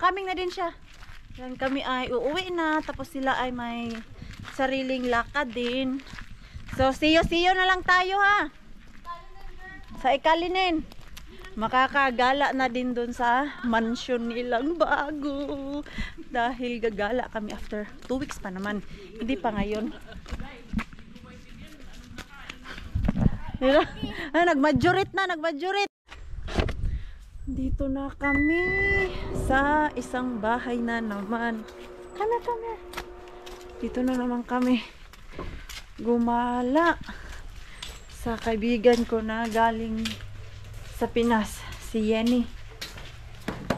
Coming na din siya. Yan, kami ay uuwi na. Tapos sila ay may sariling lakad din. So, see you na lang tayo ha. Sa Ikalinen. Makakagala na din dun sa mansion nilang bago. Dahil gagala kami after 2 weeks pa naman. Hindi pa ngayon. Nagmajorit na, nagmajorit. Dito na kami sa isang bahay na naman. Kami. Dito na naman kami gumala sa kaibigan ko na galing sa Pinas, si Yenny.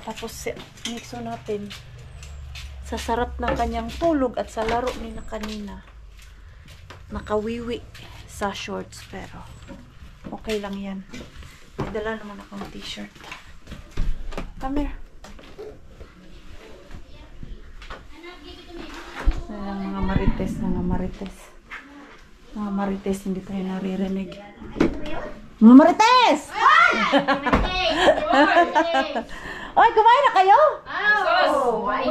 Tapos mixo natin sa sarap ng kanyang tulog at sa laro ni na kanina. Nakawiwi sa shorts pero okay lang yan. May dala naman akong t-shirt. Come here. Mga marites. Mga marites, hindi tayo naririnig. Mga marites! Oy, kumain na kayo?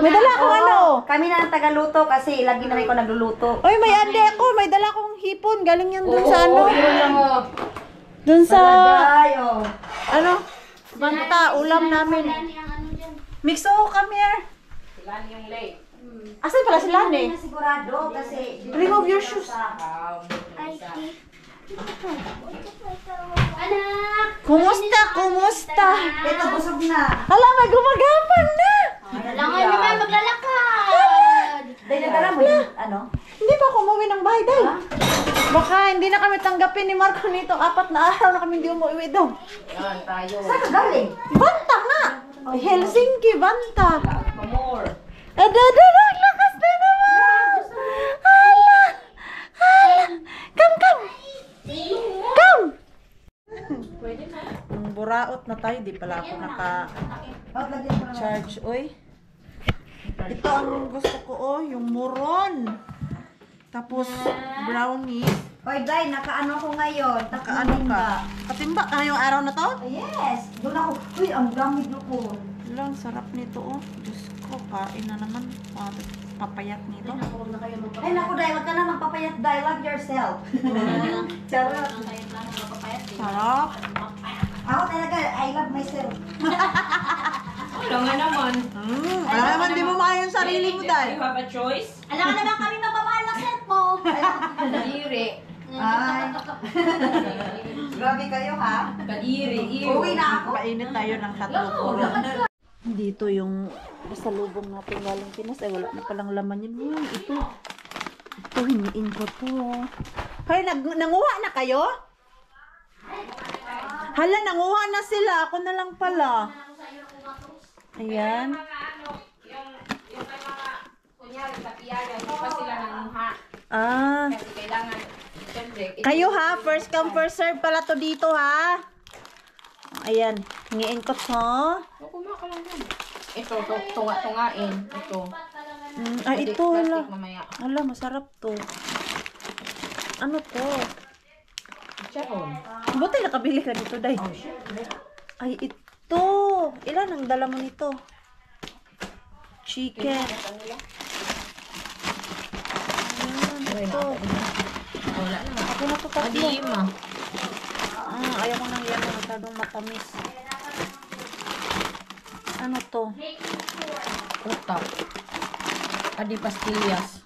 May dala akong ano? Kami na ang tagaluto kasi lagi na ko nagluluto. Oy, may ande ako. May dala akong hipon. Galing yan dun sa ano? Dun sa... Ano? Banta, ulam namin. Mixo, come here. Silani yung late. Asan pala si Lani? Sigurado kasi... Remove your shoes. Anak! Kumusta? Ito, busog na. Hala, may gumagapang na. Langan naman maglalakad! Dahil nadala mo yung ano? Hindi pa ako umuwi ng bahay, Day. Baka hindi na kami tanggapin ni Marco nito. 4 na araw na kami hindi umuwi doon. Yan, tayo. Saan ka galing? Banta nga! Helsinki, Banta. More. Lakas na naman! Hala! Come! Buraot na tayo. Di pala ako naka-charge. Uy. Ito ang gusto ko, yung muron. Tapos, brownies. Oy, Day, nakaano ko ngayon. Nakaano ka? Katimba ka ngayong araw na to? Yes! Doon ako. Uy, ang dami ko. Lang, sarap nito, oh. Diyos ko, kain na naman. Papayat nito. Ay, naku, Day, wag ka na magpapayat, Day. Love yourself. Charot. Sarap. Ako talaga, I love myself. Wala nga naman. Wala naman, di mo maayon sarili mo, Day. You have a choice? Alam ka naman kami magpapahal ng set mo! Kadiri. Ay. Grabe kayo, ha? Kadiri. Uwi na ako. Kainit tayo ng 3 oras. Dito yung pasalubong natin galing Pinas. Ay, wala na palang laman yun. Ito, hiniin ko to. Kaya, nanguha na kayo? Hala, nanguha na sila. Ako na lang pala. Ayan. Yung may mga, kunyari, sa piyaya, hindi pa sila nanguha. Ah. Kasi kailangan, siyempre, Kayo ha, first come first serve pala to dito ha. Ayan, hingiin ko to. Kuma ka lang yan. Ito, tunga-tungain. Ito. Ay, ito wala. Plastic mamaya. Ala, masarap to. Ano to? Charon. Buti nakabili ka dito, Day. Oh, syempre. Ay, ito. Ilan ang dala mo nito? Chicken. Ayan, ito. Wala naman. Ako na to tatlo. Adima. Ayaw ko nang yan. Masyadong matamis. Ano to? Utak. Adi pastillas.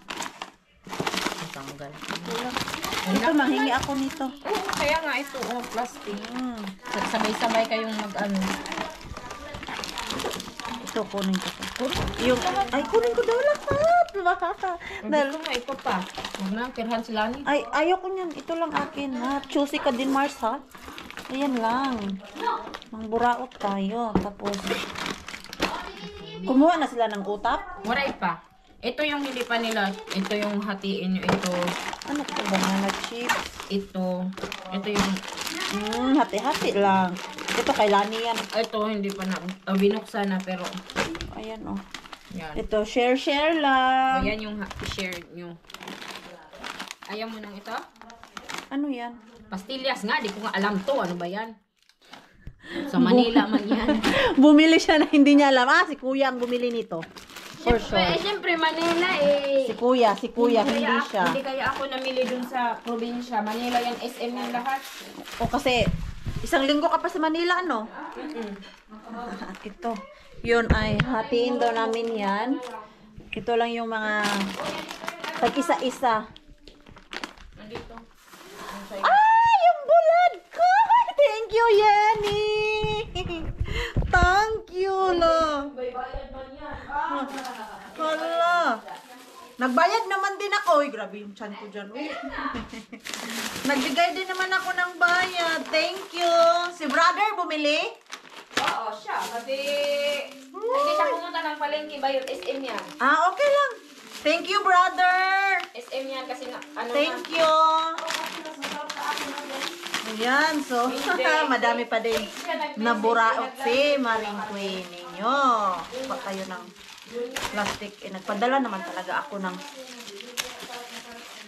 Tanggal. Ito, manghingi ako nito. Oh, kaya nga ito, plastic. Sabay-sabay kayong mag-ano. Ito, kunin ko to. Yung, ay, kunin ko daw lahat. Dahil mo, ito pa. Huwag na, pirhan sila ni. Ay, ayaw ko niyan. Ito lang akin, ha. Choosy ka din, Mars, ha. Ayan lang. Mang buraot tayo. Tapos, kumuha na sila ng utap. Waray pa. Ito yung hindi pa nila. Ito yung hatiin nyo. Ito. Ano to? Banana chips. Ito. Ito yung... Hati-hati lang. Ito, kay Lani yan. Ito, hindi pa na. Binuksan na, pero... Ayan, oh. Yan. Ito, share lang. O, yan yung share nyo. Ayaw mo nang ito? Ano yan? Pastillas nga, di ko nga alam to. Ano ba yan? Sa Manila man yan. Bumili siya na hindi niya alam. Si kuya ang bumili nito. For sure. Siyempre, Manila eh. Si kuya, hindi siya. Hindi kaya ako namili dun sa probinsya. Manila yan, SM yan lahat. O kasi, isang linggo ka pa sa Manila, ano? Ito. Yun ay, hatiin daw namin yan. Ito lang yung mga tag-isa-isa. Nandito. Ay, yung bulad ko! Thank you, Yenny! Thank you, lo! Hala! Nagbayad naman din ako. Uy, grabe yung chan ko dyan. Uy. Nagbigay din naman ako ng bayad. Thank you. Si brother bumili? Oo, siya. Kasi hindi siya pumunta ng palengke ba yun? SM yan. Ah, okay lang. Thank you, brother. SM yan kasi na, ano Thank you. Ayan, so, madami pa din naburaot si Maring Queen ninyo. Pa kayo ng plastic. Eh, nagpadala naman talaga ako ng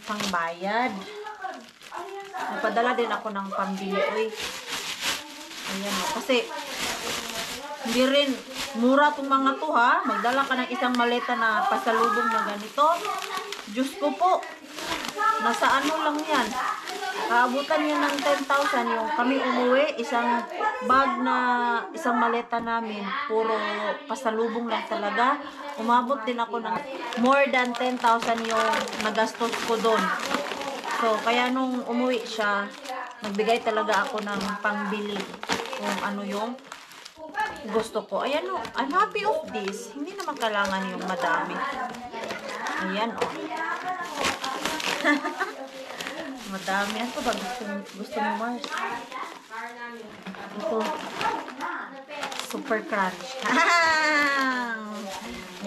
pangbayad. Nagpadala din ako ng pambili. Uy. Ayan, kasi hindi rin mura tong mga to, ha. Magdala ka ng isang maleta na pasalubong na ganito. Diyos ko po. Nasa ano lang yan. Kaabutan yan ng 10,000 yung kami umuwi. Isang bag na, isang maleta namin. Puro pasalubong lang talaga. Umabot din ako ng more than 10,000 yung nagastos ko doon. So, kaya nung umuwi siya, nagbigay talaga ako ng pangbili. Kung ano yung gusto ko. Ayan o, I'm happy of this. Hindi naman kailangan yung madami. Ayan o. Madami. Ano ba gusto mo, Mars? Ito. Super crunch.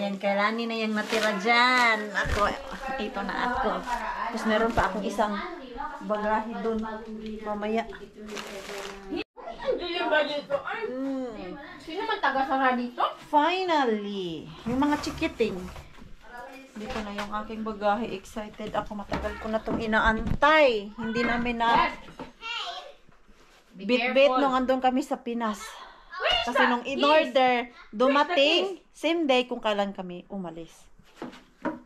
Yan, kailani na yung natira dyan. Ako, ito na ako. Tapos meron pa akong isang bagahe doon. Mamaya. Sino man taga-sara dito? Finally, yung mga chikiting. Dito na yung aking bagahe. Excited ako. Matagal ko na itong inaantay. Hindi namin na bit-bit nung andun kami sa Pinas. Kasi nung in-order, dumating, same day kung kailan kami umalis.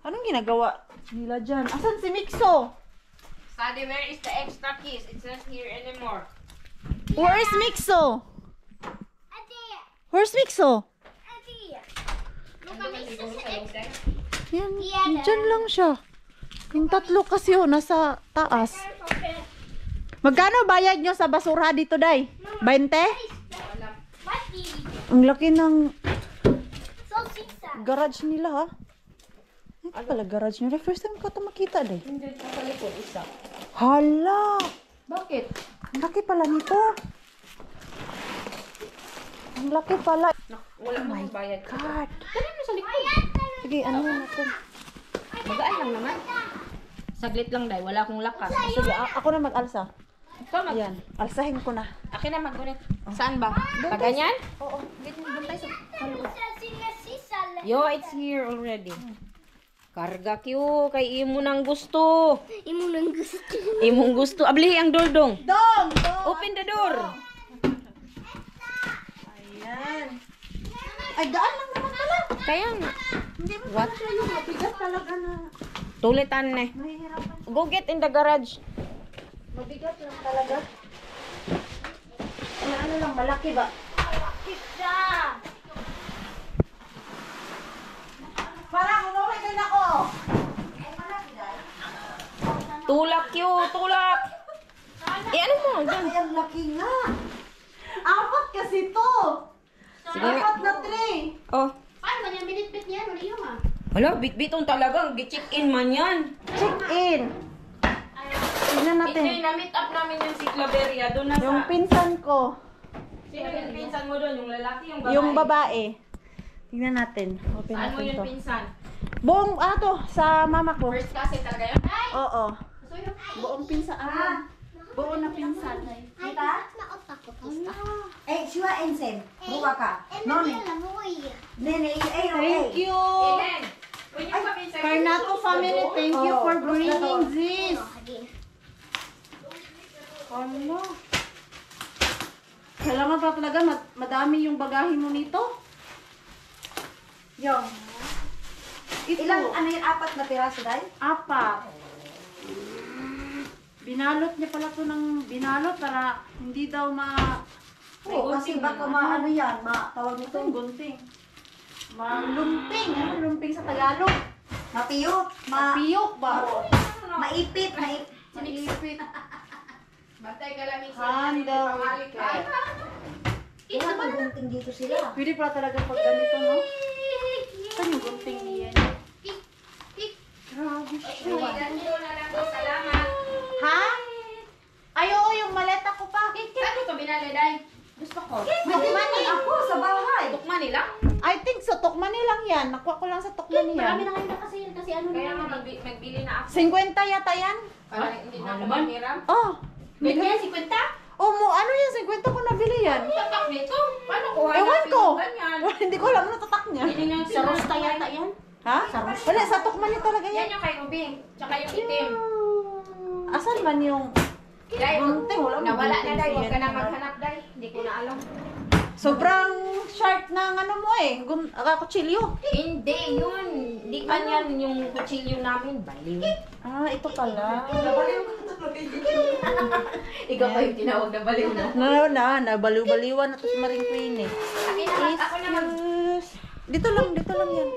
Anong ginagawa nila dyan? Asan si Mixo? Study, where is the extra keys? It's not here anymore. Where's Mixo? Where's Mixo? Yan, dyan lang siya. Yung tatlo kasi yun, nasa taas. Magkano bayad nyo sa basura dito, Day? 20? Ang laki ng garage nila, ha? Ito pala garage nila. First time ko ito makita, Day. Hindi ko sa likod isa. Hala! Bakit? Ang laki pala nito. Ang laki pala. Wala mo bayad. God. Dali mo sa likod. Sige, ano natin? Magaan lang naman. Saglit lang, Day. Wala akong lakas. Sige, ako na mag-alsa. Ito, Ayan, alsahin ko na. Akin na mag-unit. Saan ba? Sa ganyan? Oo, doon tayo sa kaloob. Yo, it's here already. Karga kyo. Kay imo nang gusto. Imong gusto. Abli ang door dong. Dong! Open the door. Ayan. Ay, daan lang naman pala. Kaya nga. Hindi mo pala siya yung mabigat talaga na. Tulitan na. Mahihirapan. Go get in the garage. Mabigat lang talaga. Ano lang, malaki ba? Parang umuwi ka na ako. Tulak kyo. Tulak. Ano mo? Dyan. Ay, ang laki nga. Apat kasi to. Sige. Apat na tray. Oh. Paano ba niya binitbit niya? Wala yung Hala, bit-bitong talagang. Gi-check in man yan. Check in. Tignan natin. Hindi, na-meet up namin yung si Claveria. Doon na Yung sa... pinsan ko. Sino yung pinsan mo doon? Yung lalaki, yung babae? Yung babae. Tignan natin. Open Saan mo natin yung to. pinsan? Buong, to, sa mama ko. First cousin talaga yun? Oo. Buong pinsan. Buong na pinsan. Kita? Eh, siwa ensen. Buka ka. Noni. Nene, Thank you. Carnato family, thank you for bringing this. Ano? Kailangan pa talaga madami yung bagahe mo nito. Yung. Ito. Ilang, ano yung 4 na piraso, Day? 4. Binalot niya pala to ng binalot para hindi daw Oo, kasi baka ano yan, tawag nito. gunting. Malumping. Ano lumping sa Tagalog? Mapiyok. Piyok ba? Maipit. Maipit. Bantay ka lang Handle. Wala pang gunting dito sila. Pwede pala talaga pag ganito, no? Saan yung gunting niya? Grabe siya. Salamat. Ha? Ay, oo, yung maleta ko pa. Saan mo ito binali, Day? Gusto ko. May ako sa bahay. Tukma nila? I think sa Tukmani lang yan. Nakuha ko lang sa Tukmani Marami yan. na kayo na kasi yan. Kasi ano Kaya naman. nga magbili na ako. 50 yata yan. Para hindi na ako maghiram. Oh. Ganyan, si Kwenta? Oh, ano yan? 50 ko nabili yan. Tatak nito. Paano ko Ewan hanapin ko. yung ganyan? Hindi ko alam ano tatak niya. Sa rosta yata yan. Ha? Wala, sa Tukmani talaga Yan yan. yung kay Ruby. Tsaka yung itim. Asan man yung Day, gunting? Wala mo nawala na, gunting Day. siya. Huwag ka na maghanap, Day. Hindi ko na alam. Sobrang sharp ng ano mo eh. Kutsilyo. Hindi, yun. Hindi man yan yung kutsilyo namin. Baliw. Ah, ito pala. Ikaw ba yung tinawag na baliw, no? Nabaliw-baliwan na to si Maring Queen eh. Ako na mag... Excuse. Dito lang yan.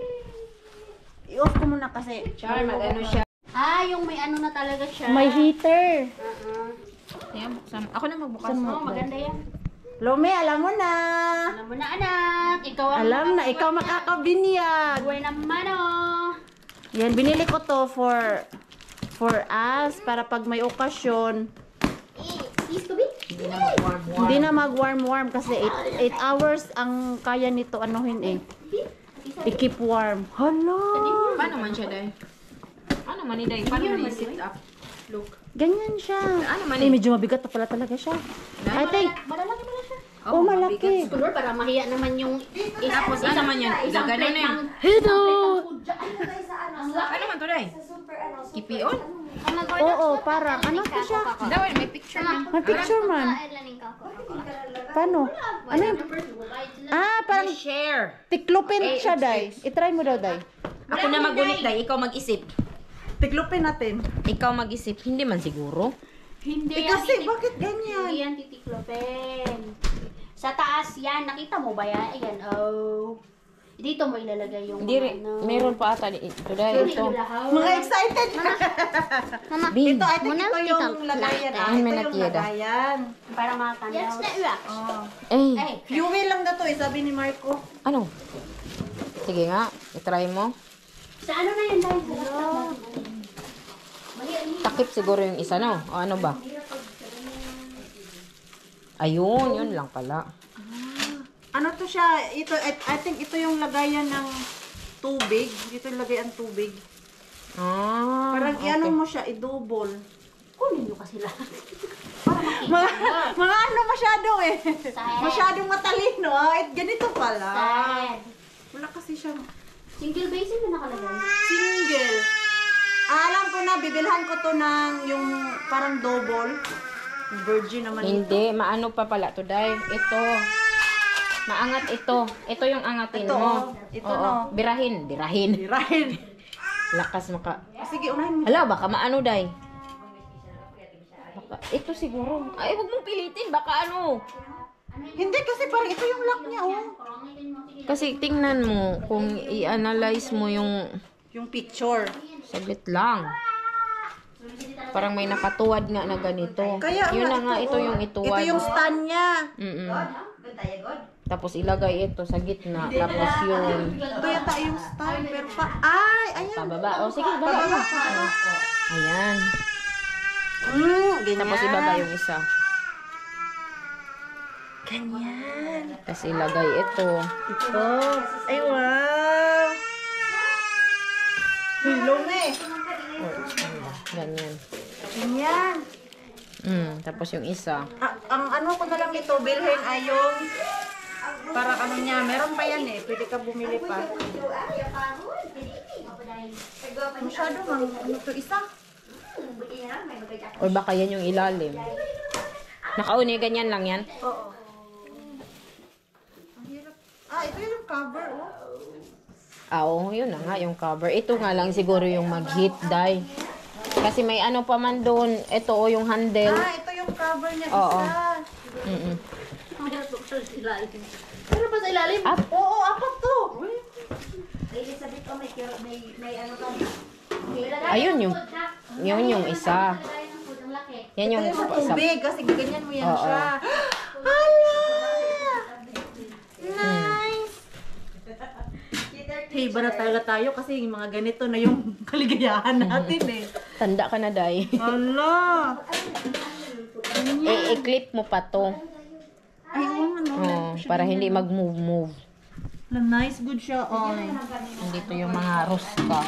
I-off ko muna kasi. Char, mag-ano siya. Ah, yung may ano na talaga siya. May heater. Ayan, buksan. Ako na magbukas. Oo, maganda yan. Lome, alam mo na. Alam mo na, anak. Ikaw ang Alam na, ikaw makakabinyag. buhay naman, oh. Yan, binili ko to for us para pag may okasyon, Is to be? Hindi na mag-warm-warm. hindi na mag-warm kasi 8 hours ang kaya nito anuhin eh. I-keep warm. Hala. Paano man siya, Day? Ano man ni Day? Paano man i-sit up? Look. Ganyan siya. Ano man Eh, medyo mabigat pa pala talaga siya. I think, Malalaki mo na siya. oh, malaki. Siguro para mahiya naman yung... Tapos ano man yan? Gagano na yan. Hello! Ano guys sa ano? Ano man to, Day? Sa super ano? Kipion? Oo, parang, ano to siya? Dawin, may picture na. May picture man. Paano? Ano yun? Ah, parang Share. tiklopin siya, Day. I-try mo daw, Day. Ako na magunit, Day. Ikaw mag-isip. Tiklopin natin. Ikaw mag-isip. Hindi man siguro. Hindi Kasi, bakit ganyan? Hindi yan titiklopin. Sa taas yan. Nakita mo ba yan? Ayan, oh. Dito mo ilalagay yung Hindi rin. Meron pa ata dito, Day. Ito. Mga excited. Mama, Bin. Ito, I think ito yung lagayan. Ay, may Ito yung nakita. lagayan. para makakanaw. Oh. Eh, Fuel lang na to eh, sabi ni Marco. ano? Sige nga. I-try mo. Sa ano na yan dahil? Takip siguro yung isa, no? O ano ba? Ayun, yun lang pala. Ano to siya? Ito, I think ito yung lagayan ng tubig. Dito yung lagayan tubig. Ah, Parang okay. i-ano mo siya, i-double. Kunin nyo kasi lahat. Mga ano masyado eh. Sad. Masyadong matalino. Ganito pala. Sad. Wala kasi siyang Single basin na nakalagay. single. Alam ko na, bibilhan ko to ng yung parang double. Virgin naman ito. Hindi, maano pa pala to, Day. Ito. Maangat ito. Ito yung angatin Ito, mo. oh. Ito, Oo. no. Birahin. Right. Lakas maka... Sige, unahin mo. Hala, baka maano, Day. Baka, ito siguro. Ay, huwag mong pilitin. Baka ano. Hindi kasi parang ito yung lock niya, oh. Kasi tingnan mo kung i-analyze mo yung... Yung picture. Saglit lang. Parang may nakatuwad nga na ganito. Kaya Yun na nga, oh. ito yung ituwad. Ito yung stand niya. Mm-mm. Good tayo, good. Tapos ilagay ito sa gitna. Tapos yun. Ito yata yung stand. Pero pa... Ay, ayan. Pababa. O sige, baba. Ayan. Ganyan. Tapos ibaba yung isa. Ganyan. Tapos ilagay ito. Ito. Ay, wow. Lume. Ganyan. Ganyan. Tapos yung isa. Ang ano ko na lang ito, bilhin ay yung para ano niya, meron pa yan eh. Pwede ka bumili pa. Masyado mang ano to isa. O baka yan yung ilalim. Nakauni, ganyan lang yan. Oo. Ang hirap. Ito yung cover, oh. Oo, yun na nga yung cover. Ito nga lang siguro yung mag-heat dye. Kasi may ano pa man doon. Ito o yung handle. Ito yung cover niya Oo. isa. Meron pa sa ilalim. Oo, apat to. Elizabeth, may ano ka. Ayun yung isa. Yan yung Ito yung tubig kasi ganyan mo yan Oo. siya. Hala! Nice! Hey, iba na talaga tayo kasi yung mga ganito na yung kaligayahan natin eh. Tanda ka na, Day. Hala! I-clip mo pa to. Ay, ano? Para hindi mag-move. Nice, good siya. Oh. Dito yung mga ruska.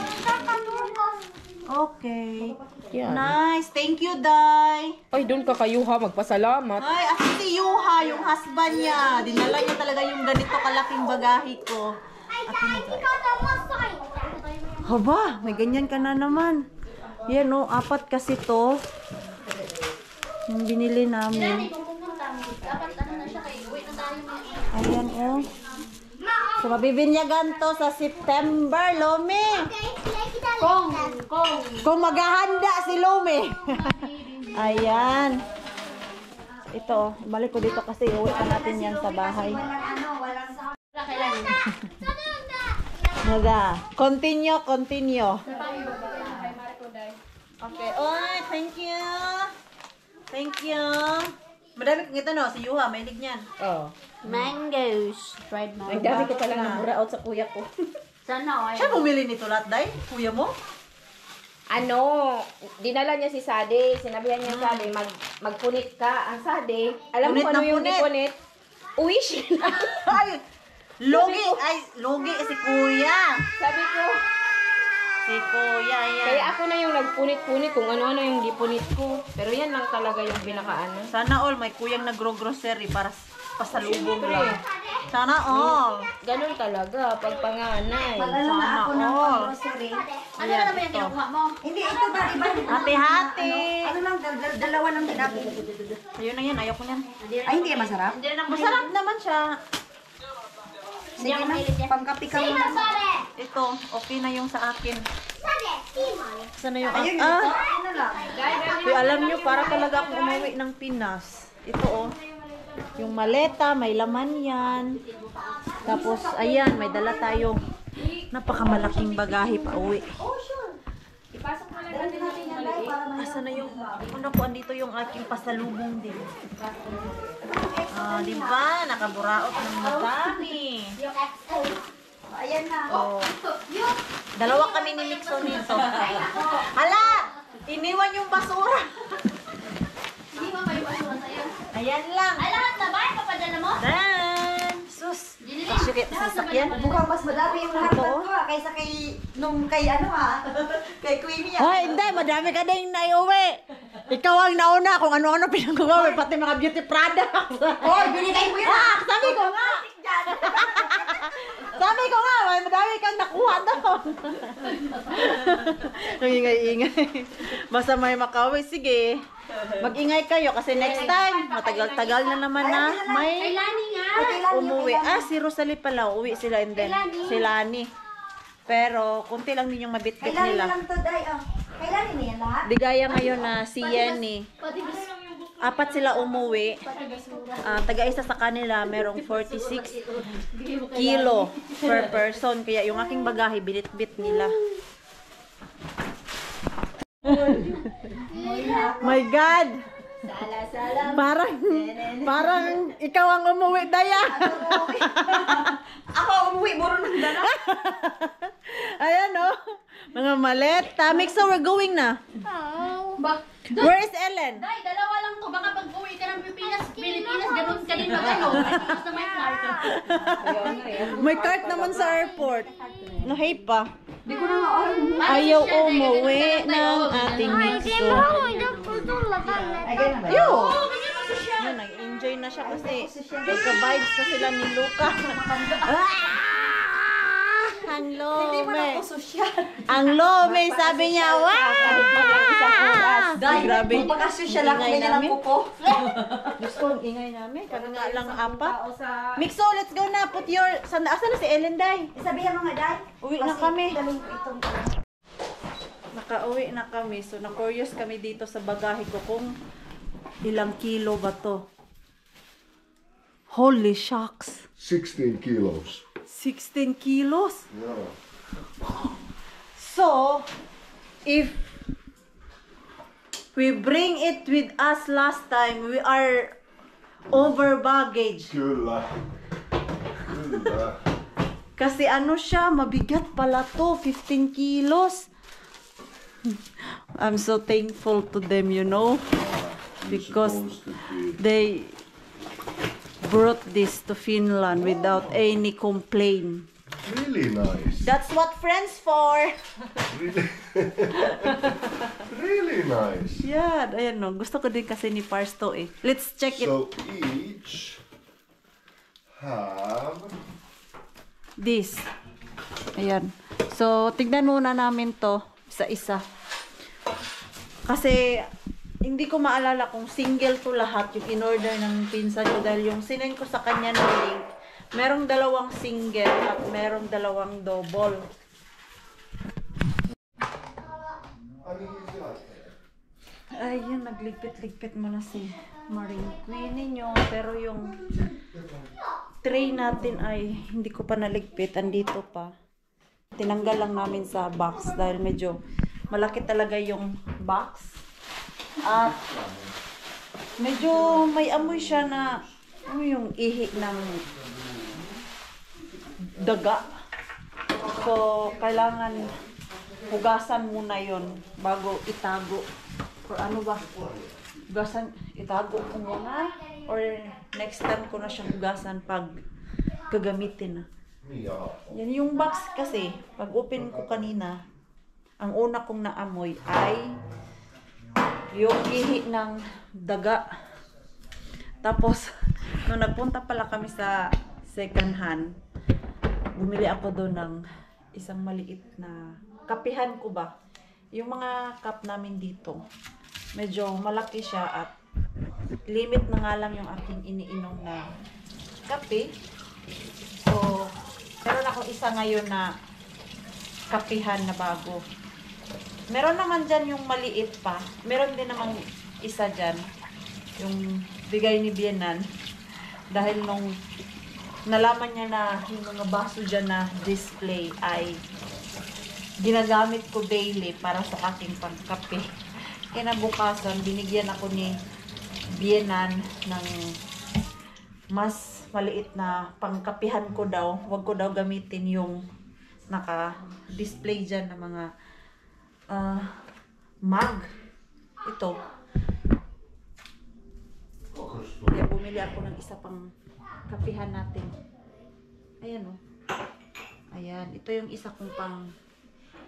Okay. Yan. Nice. Thank you, Day. Ay, doon ka kayuha. Magpasalamat. Ay, si Yuha, yung husband niya. Dinala niya talaga yung ganito kalaking bagahe ko. Haba, may ganyan ka na naman. Yan o, 4 kasi to. Yung binili namin. Ayan o. So, mabibinyagan to sa September, Lomi. Kung maghahanda si Lomi. Ayan. Ito, balik ko dito kasi uwi pa natin yan sa bahay. Nada. Continue. Okay. Oy, thank you. Thank you. Madami kang ito no, si Yuha, may lig niyan. Oh. Mangoes. Dried mangoes. Ang dami ko palang namura out sa kuya ko. Sana, Siya bumili nito lahat, Day? Kuya mo? Ano, dinala niya si Sade. Sinabihan niya Sade, magpunit ka. Ang Sade, alam mo Punit kung ano ng yung punit. ipunit? Uwi siya. Ay, logi si Kuya. Sabi ko, Si Kuya, yan. kaya ako na yung nagpunit-punit kung ano-ano yung gipunit ko. Pero yan lang talaga yung pinakaano. Sana all may kuyang nagro-grocery para pasalubong Siyempre. lang. Sana all. Ganun talaga, pag panganay. Mag-ano na ako ng all. grocery. Ano na naman yung kinukuha mo? Hindi, ito ba? Iba? Hati-hati. Ano lang, dalawa ng tinapin. Ayun na yan, ayaw ko yan. Ay, hindi masarap? Hindi na Masarap naman siya. Sige na, pangkapi ka muna. Ito, okay na yung sa akin. Sana yung... Ayun, ano lang. Uy, alam nyo, para talaga akong umuwi ng Pinas. Ito oh. Yung maleta, may laman yan. Tapos, ayan, may dala tayo. Napakamalaking bagahe pa uwi. Asa na yung... Ano ko, andito yung aking pasalubong din. Di ba? Nakaburaot ng madami. Ayan na. Oh. Dalawa kami ni Mixon nito. Hala! Iniwan yung basura. Hindi ba kayo basura sa'yo? Ayan lang. Ay, lahat na ba? Papadala mo? Dan! Sus! Pasyukit sa sasakyan. Mukhang mas madami yung lahat Oo. ko kaysa kay ano kay Queenie. Hoy, hindi. Madami ka din naiuwi. Ikaw ang nauna kung ano-ano pinagawa. Pati mga beauty products. Hoy, binigay mo yan. Sabi ko nga. Sabi ko nga, madami kang nakuha doon. Nangingay-ingay. Basta may makawi. Sige. Mag-ingay kayo kasi next time, matagal-tagal na naman na may Lani nga. umuwi. Si Rosalie pala, uwi sila and then si Lani. Pero, kunti lang din yung mabitbit Kailangan nila. lang to, Day. Kailangan niya lahat. Di gaya ngayon na si Yenny. Pati gusto. 4 sila umuwi. Taga-isa sa kanila, merong 46 kilo per person. Kaya yung aking bagahe, binit-bit nila. My God! Parang ikaw ang umuwi, Daya. Ako umuwi, buro ng dala. Ayan, oh. Mga maleta. So we're going na. Where is Ellen? Day, dalawa lang to. Baka pag uwi ka ng Pilipinas, ganun ka din mag-ano. Basta may card. May cart naman sa airport. Nahay pa. Hindi ko na nga alam. Ayaw umuwi ng ating Mixo. Ay, ganun ba? Yun, nag-enjoy na siya kasi magka-vibes na sila ni Luca. Ang lome. Ang lome, sabi niya, wow! Dahil, Grabe. magpakasosyal ako Ingay ganyan ang namin. kuko. Diyos ko, ang ingay namin. Kami nga lang apat. Mixo, let's go na. Put your... Asan na si Ellen, Day? Sabihan mo nga, Day. Uwi na kami. Daling itong... Nakauwi na kami. So, na-curious kami dito sa bagahe ko kung ilang kilo ba to. Holy shucks. 16 kilos. 16 kilos? Yeah. So, if we bring it with us last time, we are over baggage. Kyllä. Kyllä. Kasi ano siya, mabigat pala to, 15 kilos. I'm so thankful to them, you know, because Supposed to be. they brought this to Finland without any complaint. Really nice. That's what friends for. Really, really nice. Yeah, ayan no. Gusto ko din kasi ni Pars to eh. Let's check it. So each have This. Ayan. So, tignan muna namin to isa-isa. Kasi, hindi ko maalala kung single to lahat yung in-order ng pinsan ko dahil yung sinend ko sa kanya ng link, merong dalawang single at merong dalawang double. Ayun, nagligpit-ligpit mo na si Marine Queen ninyo. Pero yung tray natin ay hindi ko pa naligpit. Andito pa. Tinanggal lang namin sa box dahil medyo malaki talaga yung box. At medyo may amoy siya na yung ihi ng daga. So, kailangan hugasan muna yon bago itago. Or ano ba? Hugasan, itago ko muna. Or next time ko na siyang hugasan pag gagamitin na. Yan yung box kasi, pag open ko kanina, ang una kong naamoy ay yung ihi ng daga. Tapos, nung nagpunta pala kami sa second hand, bumili ako doon ng isang maliit na kapihan ko ba. Yung mga cup namin dito, medyo malaki siya at limit na nga lang yung aking iniinom na kape. So, meron akong isa ngayon na kapihan na bago. Meron naman dyan yung maliit pa. Meron din namang isa dyan. Yung bigay ni Bienan. Dahil nung nalaman niya na yung mga baso dyan na display ay ginagamit ko daily para sa aking pangkape. Kinabukasan, binigyan ako ni Bienan ng mas maliit na pangkapihan ko daw. Huwag ko daw gamitin yung naka-display dyan na mga mug. Ito. Kaya bumili ako ng isa pang kapihan natin. Ayan o. Ayan. Ito yung isa kong pang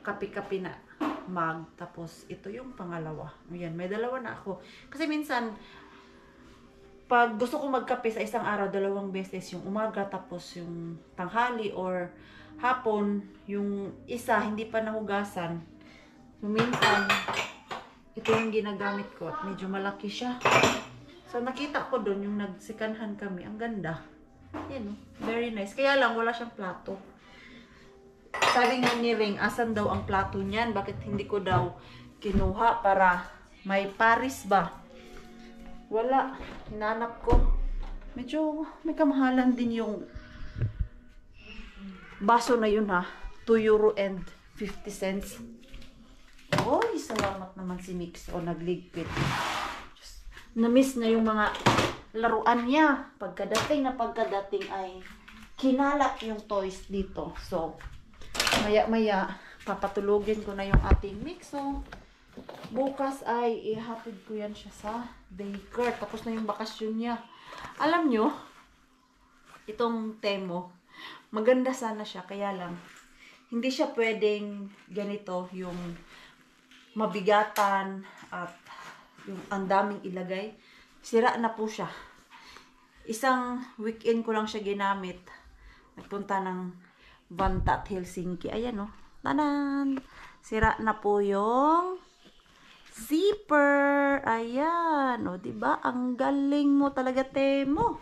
kapi-kapi na mug. Tapos ito yung pangalawa. Ayan. May dalawa na ako. Kasi minsan, pag gusto ko magkape sa isang araw, dalawang beses, yung umaga tapos yung tanghali or hapon, yung isa hindi pa nahugasan. Minsan, ito yung ginagamit ko at medyo malaki siya. So, nakita ko doon yung nagsikanhan kami. Ang ganda. Yan, oh. Very nice. Kaya lang, wala siyang plato. Sabi nga ni Ring, asan daw ang plato niyan? Bakit hindi ko daw kinuha para may paris ba? Wala. Hinanap ko. Medyo may kamahalan din yung baso na yun ha. €2.50. Oy, salamat naman si Mix o nagligpit. Na-miss na yung mga laruan niya. Pagkadating ay kinalat yung toys dito. So, maya-maya papatulugin ko na yung ating Mix. So, bukas ay ihatid ko yan siya sa daycare. Tapos na yung bakasyon niya. Alam nyo, itong Temo, maganda sana siya. Kaya lang, hindi siya pwedeng ganito yung mabigatan at Yung ang daming ilagay. Sira na po siya. Isang weekend ko lang siya ginamit. Nagpunta ng Vantaa at Helsinki. Ayan, oh. Tanan! Sira na po yung zipper. Ayan. O, diba? Ang galing mo talaga, Temo.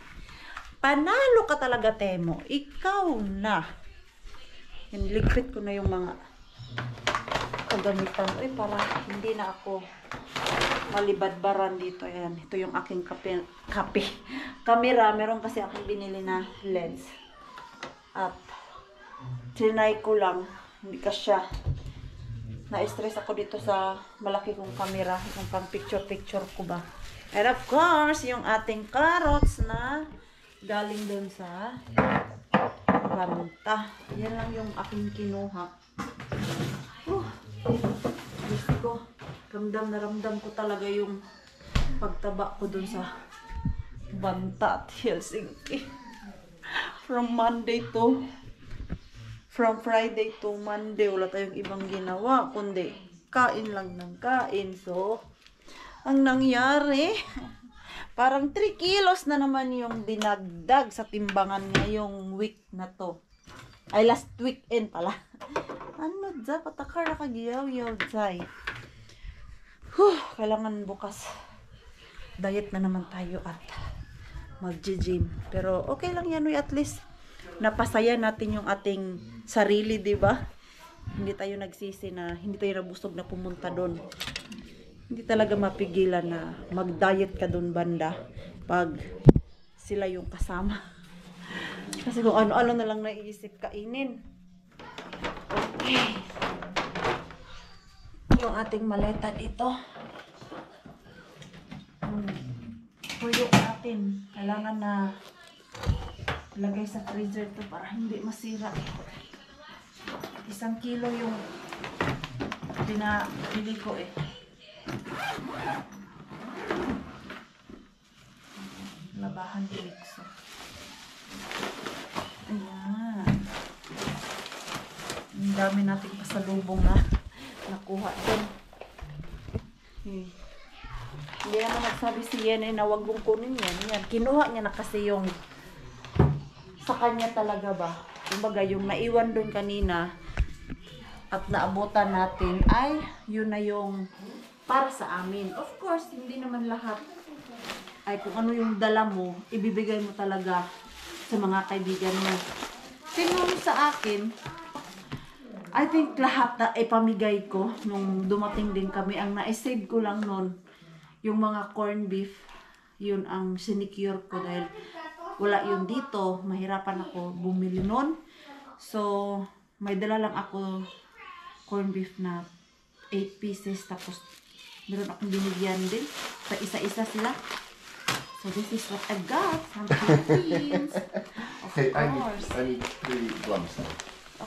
Panalo ka talaga, Temo. Ikaw na. Ligpit ko na yung mga kagamitan. Uy, para hindi na ako malibadbaran dito. Ayan. Ito yung aking camera. Meron kasi akong binili na lens. At trinay ko lang. Hindi ka siya. Na-stress ako dito sa malaki kong camera. Yung pang picture-picture ko ba. And of course, yung ating carrots na galing dun sa Vantaa. Yan lang yung aking kinuha. Gusto ko. Ramdam na ramdam ko talaga yung pagtaba ko dun sa Vantaa at Helsinki. From Friday to Monday, wala tayong ibang ginawa, kundi kain lang ng kain. So, ang nangyari, parang 3 kilos na naman yung dinagdag sa timbangan ngayong week na to. Ay, last weekend pala. Ano dyan? Patakar na kagiyaw-yaw dyan. Kailangan bukas diet na naman tayo at mag-gym. Pero okay lang yan, at least napasaya natin yung ating sarili, di ba? Hindi tayo nagsisi na, hindi tayo nabusog na pumunta doon. Hindi talaga mapigilan na mag-diet ka doon banda pag sila yung kasama. Kasi kung ano-ano na lang naiisip kainin. Okay. Yung ating maleta dito. Tuyo natin. Kailangan na lagay sa freezer to para hindi masira. 1 kilo yung pinabili ko eh. Labahan mixo. Ayan. Ang dami nating pasalubong na nakuha din. Hindi naman nagsabi si Yene na wag mong kunin yan. Kinuha niya na kasi yung sa kanya talaga ba. Kumbaga yung naiwan doon kanina at naabutan natin ay yun na yung para sa amin. Of course, hindi naman lahat ay kung ano yung dala mo, ibibigay mo talaga sa mga kaibigan mo. Sinong sa akin, I think lahat na ipamigay ko nung dumating din kami. Ang na-save ko lang nun, yung mga corned beef, yun ang sinicure ko dahil wala yun dito. Mahirapan ako bumili nun. So, may dala lang ako corned beef na 8 pieces. Tapos, meron akong binigyan din. Sa isa-isa sila. So, this is what I got from Philippines. Of Hey, course. I need 3 grams now.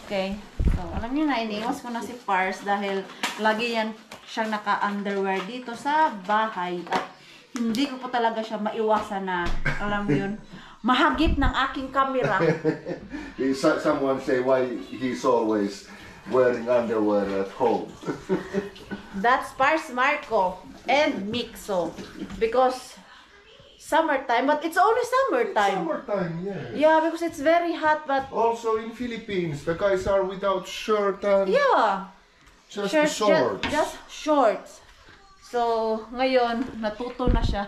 Okay. So, alam niyo na, iniwas ko na si Pars dahil lagi yan siyang naka-underwear dito sa bahay. At hindi ko po talaga siya maiwasan na, alam mo yun, mahagip ng aking camera. Someone say why he's always wearing underwear at home. That's Pars Marco and Mixo. Because summertime, but it's only summertime. Summertime, yeah. Yeah, because it's very hot, but Also in Philippines, the guys are without shirt and yeah. just Shirts, shorts. just shorts. So, ngayon, natuto na siya.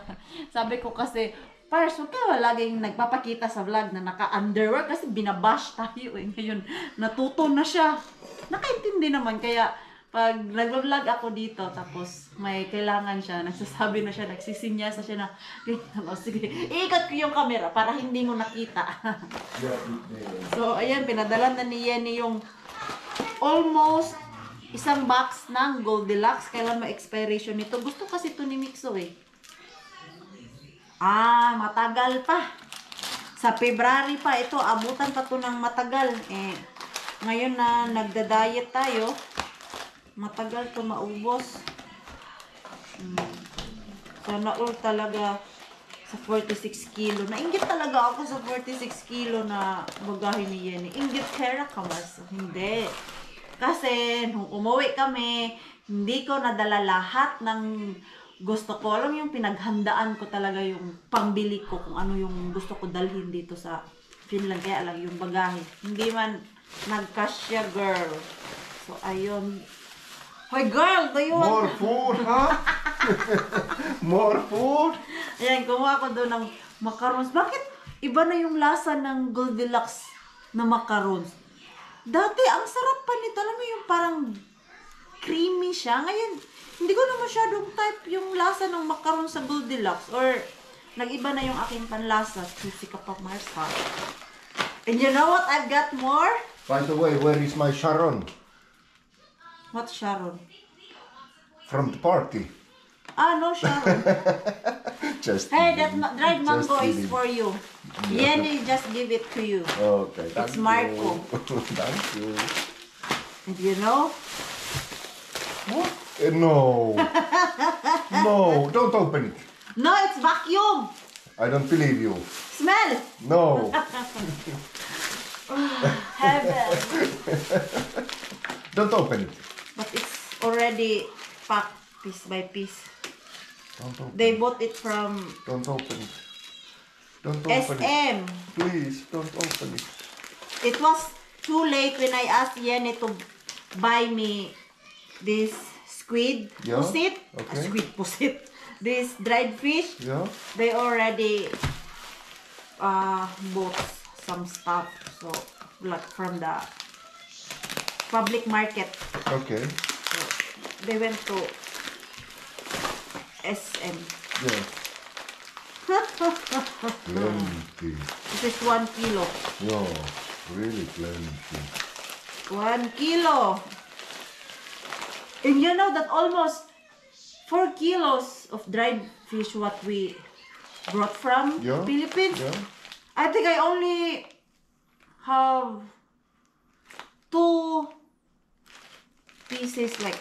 Sabi ko kasi, Pars, huwag ka laging nagpapakita sa vlog na naka-underwear kasi binabash tayo eh. Ngayon, natuto na siya. Nakaintindi naman, kaya pag nag-vlog ako dito, tapos may kailangan siya, nagsasabi na siya, nagsisinyasa siya na, sige, iikot ko yung camera para hindi mo nakita. So, ayan, pinadala na ni Yenny yung almost 1 box ng Goldilocks. Kailan ma-expiration nito? Gusto kasi ito ni Mixo eh. Ah, matagal pa. Sa February pa ito. Abutan pa to ng matagal. Eh, ngayon na nagda-diet tayo, matagal to maubos. Sana all talaga sa 46 kilo. Nainggit talaga ako sa 46 kilo na bagahe ni Yenny. Inggit kera ka mas. Hindi. Kasi nung umuwi kami, hindi ko nadala lahat ng gusto ko. Alam mo yung pinaghandaan ko talaga yung pangbili ko kung ano yung gusto ko dalhin dito sa Finland. Kaya lang yung bagahe. Hindi man nagkasya, girl. So, ayun. Hoy, girl! Do you More want... food, huh? More food? Ayan, kumuha ko doon ng macarons. Bakit iba na yung lasa ng Goldilocks na macarons? Dati, ang sarap pa nito. Alam mo yung parang creamy siya. Ngayon, hindi ko na masyadong type yung lasa ng macarons sa Goldilocks. Or, nag-iba na yung aking panlasa. Susi ka pa, Marsa. And you know what? I've got more. By the way, where is my Sharon? What, Sharon? From the party. Ah, no, Sharon. Just Hey, that kidding. dried Just mango is kidding. for you. Yenny just give it to you. Okay, thank It's you. Marco. Thank you. And you know? What? No. No, don't open it. No, it's vacuum. I don't believe you. Smell. No. Heaven. Don't open it. But it's already packed piece by piece. Don't open They bought it from Don't open it. Don't open it. SM. Please, don't open it. It was too late when I asked Yenny to buy me this squid Yeah, pusit. okay. Squid pusit. This dried fish. Yeah? They already bought some stuff. So, like from the public market. Okay. So, they went to SM. Yeah. Plenty. This is 1 kilo. Yeah, really plenty. 1 kilo. And you know that almost 4 kilos of dried fish what we brought from Yeah. Philippines. Yeah. I think I only have 2 pieces like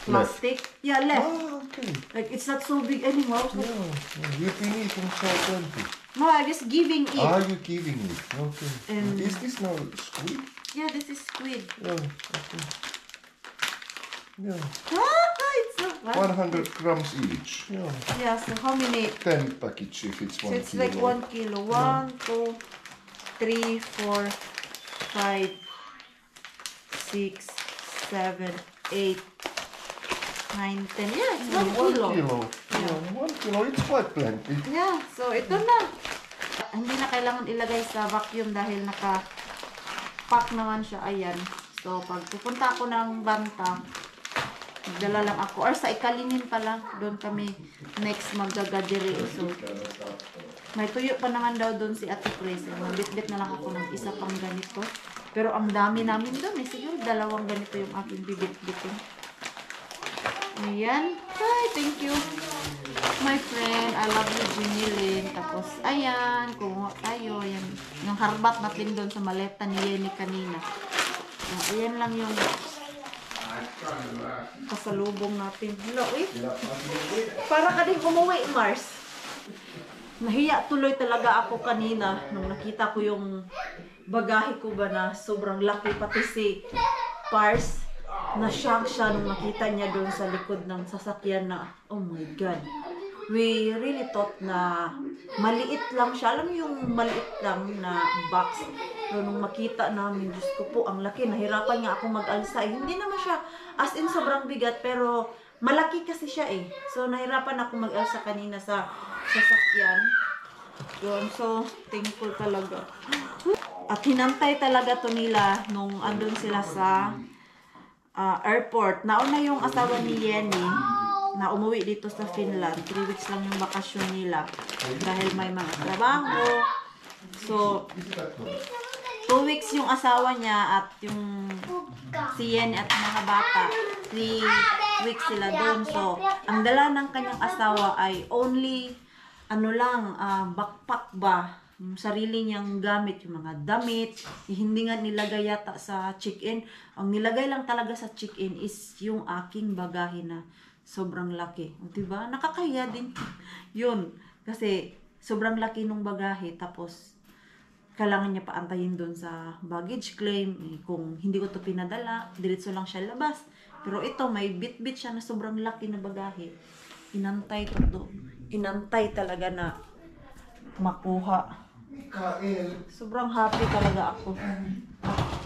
plastic. Yeah, left. Ah, okay. Like it's not so big anymore. Yeah, yeah. You've been eating so plenty. No, I'm just giving it. Are you giving it? Okay. And- Is this now squid? Yeah, this is squid. Yeah, okay. Yeah. It's so fun. 100 grams each. Yeah. Yeah, so how many? 10 package if it's 1 So it's kilo. like 1 kilo. 1, 2, 3, 4, 5, 6, 7, 8, 9, 10. Yeah, it's 1 1 kilo. kilo. Yeah, 1 kilo. It's quite plenty. Yeah, so ito na. Hindi na kailangan ilagay sa vacuum dahil naka-pack naman siya. Ayan. So, pag pupunta ako ng Banta, magdala lang ako. Or sa Ikalinin pala, doon kami next magagadiri. So, may tuyo pa naman daw doon si Ate Chris. Magbitbit na lang ako ng isa pang ganito. Pero ang dami namin doon eh. Siguro 2 ganito yung aking bibit-bitin. Ayan. Hi, thank you. My friend, I love you, Ginny Lynn. Tapos, ayan, kumuha tayo. Ayan. Yung harbat natin doon sa maleta ni Yenny kanina. Ayan lang yung pasalubong natin. Hello, eh. Para ka din umuwi, Mars. Nahiya tuloy talaga ako kanina nung nakita ko yung bagahe ko ba na sobrang laki, pati si Pars. Na-shock siya nung nakita niya doon sa likod ng sasakyan na, oh my God. We really thought na maliit lang siya. Alam mo yung maliit lang na box. Pero nung makita namin, Diyos ko po, ang laki. Nahirapan nga ako mag-alsa. Eh, hindi naman siya as in sobrang bigat, pero malaki kasi siya eh. So, nahirapan ako mag-alsa kanina sa sasakyan. Yun. So, thankful talaga. At hinantay talaga to nila nung andun sila sa airport. Nauna yung asawa ni Yenny na umuwi dito sa Finland. 3 weeks lang yung bakasyon nila dahil may mga trabaho. So, 2 weeks yung asawa niya at yung si Yenny at mga bata. 3 weeks sila doon. So, ang dala ng kanyang asawa ay only backpack ba? Yung sarili niyang gamit, yung mga damit, hindi nga nilagay yata sa check-in. Ang nilagay lang talaga sa check-in is yung aking bagahe na sobrang laki. Diba? Nakakahiya din. Yun. Kasi sobrang laki nung bagahe. Tapos, kailangan niya paantayin doon sa baggage claim. Kung hindi ko to pinadala, diretso lang siya labas. Pero ito, may bit-bit siya na sobrang laki na bagahe. Inantay talaga na makuha. Mikael. Sobrang happy talaga ako.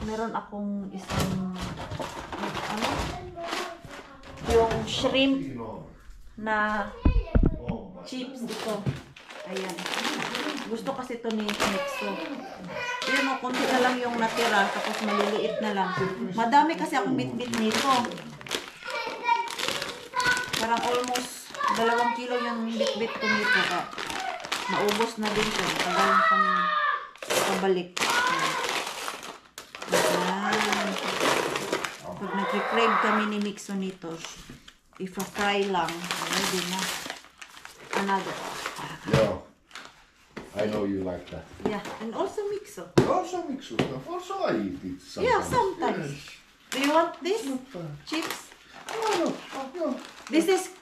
Meron akong isang ano? Yung shrimp na chips ito. Ayan. Gusto kasi ito ni Nixo. Yun o, kunti na lang yung natira, tapos maliliit na lang. Madami kasi akong bit-bit nito. Parang almost 2 kilo yung bit-bit ko nito. Maubos na din siya. Tagal na kami pabalik. Ayan. Pag nag-crave kami ni Nixo nito, ifa-fry lang. Hindi na. Another. Yeah. I know you like that. Yeah, and also Mixo. Also mixed stuff. Also I eat it sometimes. Yeah, sometimes. Yes. Do you want this? Not bad. Chips? No. This is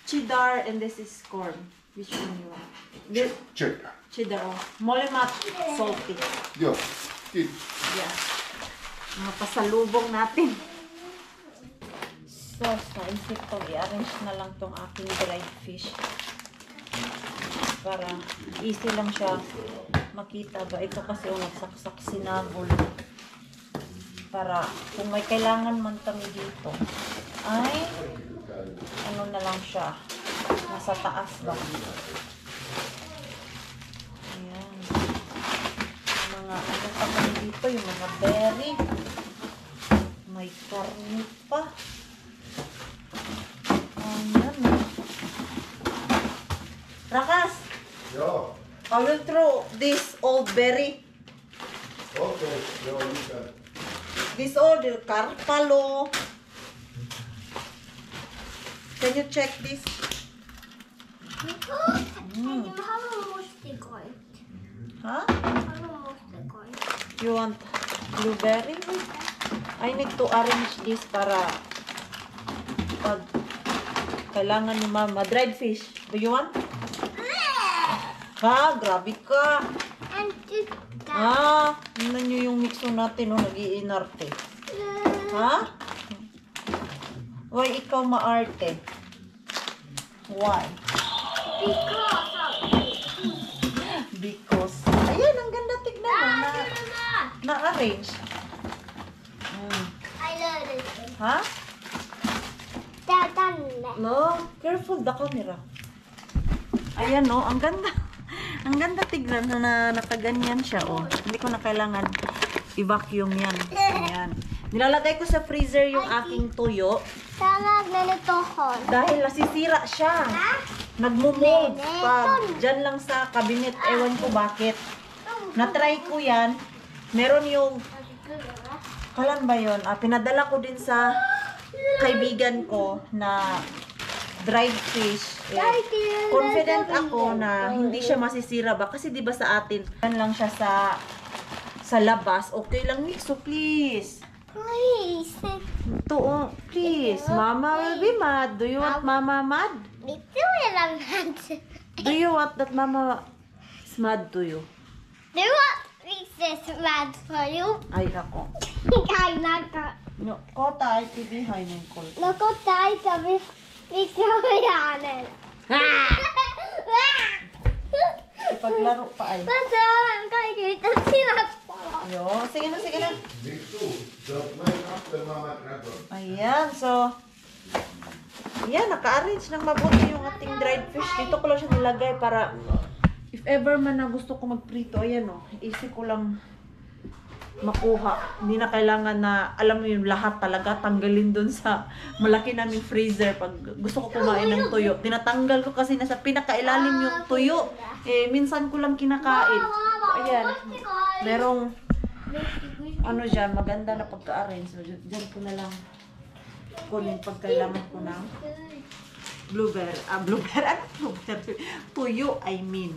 cheddar and this is corn. Which one you want? This Check. cheddar. Molemat salty. Yeah. Eat. Yeah. Mga pasalubong natin. So, naisip ko, i-arrange na lang tong aking dried fish. Para easy lang siya makita ba. Ito kasi yung nagsaksak sinagol. Para kung may kailangan man kami dito, ay ano na lang siya. Nasa taas lang. Ayan. Mga ano pa kami dito, yung mga berry. May karne pa. Ayan. Rakas! Yeah. I will throw this old berry. Okay. Yeah, you can. This old carpalo. Can you check this? Huh? You want blueberry? I need to arrange this para pag kailangan ni mama. Dried fish. Do you want? Ha? Grabe ka. Ah, tingnan nyo yung mixo natin, oh, nag-iinarte. Ha? Why ikaw maarte? Why? Because. Ayan, ang ganda tignan mo. Na-arrange. Ha? No, careful the camera. Ayan, no, ang ganda. Ang ganda tignan na nakaganyan siya, oh. Hindi ko na kailangan i-vacuum yan. Ayan. Nilalagay ko sa freezer yung aking tuyo. Dahil nasisira siya. Nagmumold. Pag dyan lang sa cabinet, ewan ko bakit. Na-try ko yan. Meron yung, kalan ba yun? Pinadala ko din sa kaibigan ko na dried fish. Confident ako na hindi siya masisira ba kasi 'di ba sa atin yan lang siya sa labas. Okay lang, Mixo, please. Ito, oh, please. Mama will be mad. Do you want mama mad? Do you want that mama is mad to you? Ay, ako. No, kota ay tibihay ng kol. Ipaglaro pa ay. Yo, sige na, sige na. Me too. Just wait after Mama Dragon. Ayan, so ayan, naka-arrange ng mabuti yung ating dried fish. Dito ko lang siya nilagay para if ever man na gusto ko magprito, ayan o, easy ko lang makuha. Hindi na kailangan na, alam mo yung lahat talaga, tanggalin dun sa malaki naming freezer pag gusto ko kumain ng tuyo. Tinatanggal ko kasi nasa pinakailalim yung tuyo. Minsan ko lang kinakain. Ayan, merong ano dyan, maganda na pagka-arrange. So, dyan ko na lang kunin pag kailangan ko ng blueberry. Blueberry? Ano blueberry? Tuyo, I mean.